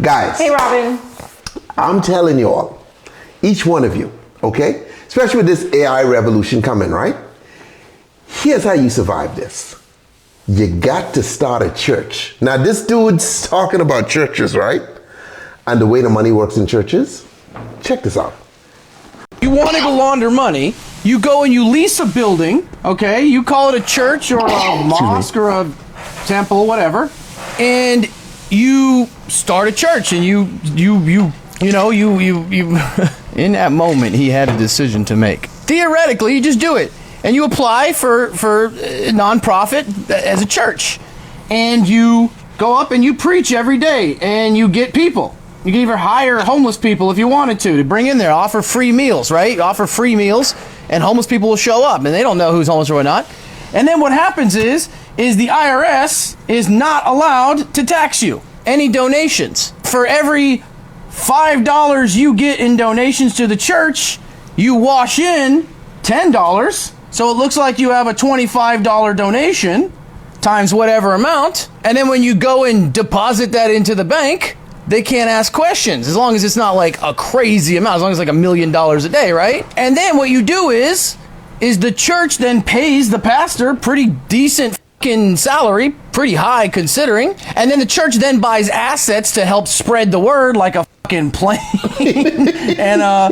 Guys. Hey, Robin. I'm telling you all, each one of you, okay? Especially with this AI revolution coming, right? Here's how you survive this. You got to start a church. Now, this dude's talking about churches, right? And the way the money works in churches. Check this out. You wanted to launder money, you go and you lease a building, okay? You call it a church or a mosque or a temple, whatever, and you start a church, and you in that moment he had a decision to make. Theoretically, you just do it, and you apply for a nonprofit as a church, and you go up and you preach every day, and you get people. You can even hire homeless people if you wanted to bring in there, offer free meals, right? Offer free meals, and homeless people will show up, and they don't know who's homeless or not. And then what happens is the IRS is not allowed to tax you any donations. For every $5 you get in donations to the church, you wash in $10. So it looks like you have a $25 donation times whatever amount. And then when you go and deposit that into the bank, they can't ask questions as long as it's not like a crazy amount, as long as it's like $1 million a day, right? And then what you do is the church then pays the pastor pretty decent fucking salary, pretty high considering, and then the church then buys assets to help spread the word, like a fucking plane and a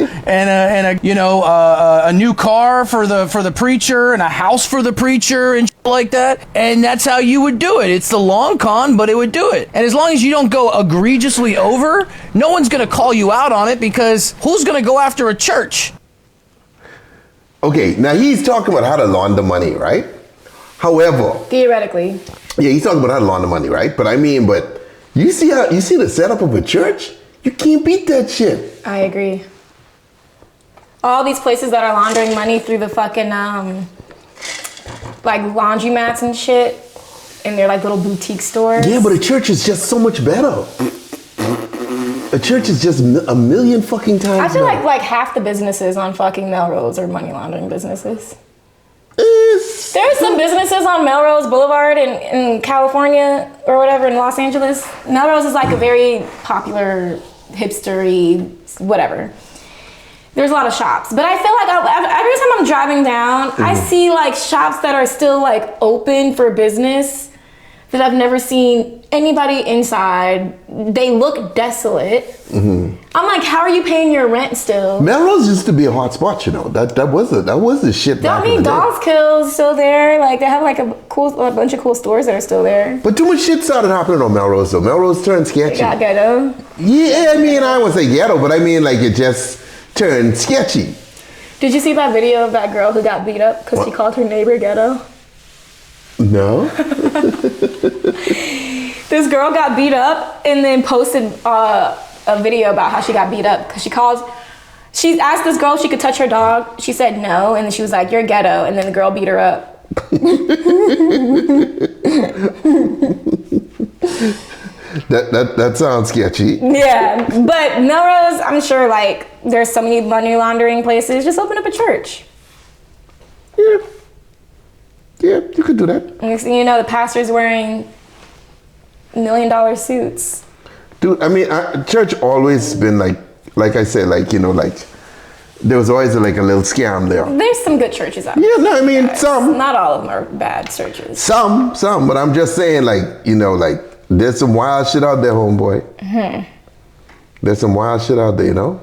new car for the preacher and a house for the preacher and shit like that. And that's how you would do it. It's the long con, but it would do it. And as long as you don't go egregiously over, no one's gonna call you out on it, because who's gonna go after a church? Okay, now he's talking about how to launder money, right? However, Theoretically. yeah, he's talking about how to launder money, right? But you see the setup of a church? You can't beat that shit. I agree. All these places that are laundering money through the fucking, like laundromats and shit, and they're like little boutique stores. Yeah, but a church is just so much better. A church is just a million fucking times I feel better. like half the businesses on fucking Melrose are money laundering businesses. There's some businesses on Melrose Boulevard in California or whatever, in Los Angeles. Melrose is like a very popular, hipstery, whatever. There's a lot of shops. But I feel like every time I'm driving down, I see like shops that are still like open for business that I've never seen anybody inside. They look desolate. I'm like, how are you paying your rent still? Melrose used to be a hot spot, you know. That was the shit back in the day. Dolls Kill's still there. Like they have like a bunch of cool stores that are still there. But too much shit started happening on Melrose though. Melrose turned sketchy. It got ghetto. Yeah, I mean, I wouldn't say ghetto, but I mean like it just turned sketchy. Did you see that video of that girl who got beat up because she called her neighbor ghetto? No. This girl got beat up and then posted a video about how she got beat up because she asked this girl if she could touch her dog. She said no, and then she was like, "You're ghetto," and then the girl beat her up. That sounds sketchy. Yeah, but Melrose, I'm sure like there's so many money laundering places. Just open up a church. Yeah, you could do that. Next thing you know, the pastor's wearing $1 million suits. Dude, I mean, church always been like I said, like, you know, like, there was always like a little scam there. There's some good churches out there. Yeah, no, I mean, some. Not all of them are bad churches. Some, but I'm just saying, like, you know, like, there's some wild shit out there, homeboy. There's some wild shit out there, you know?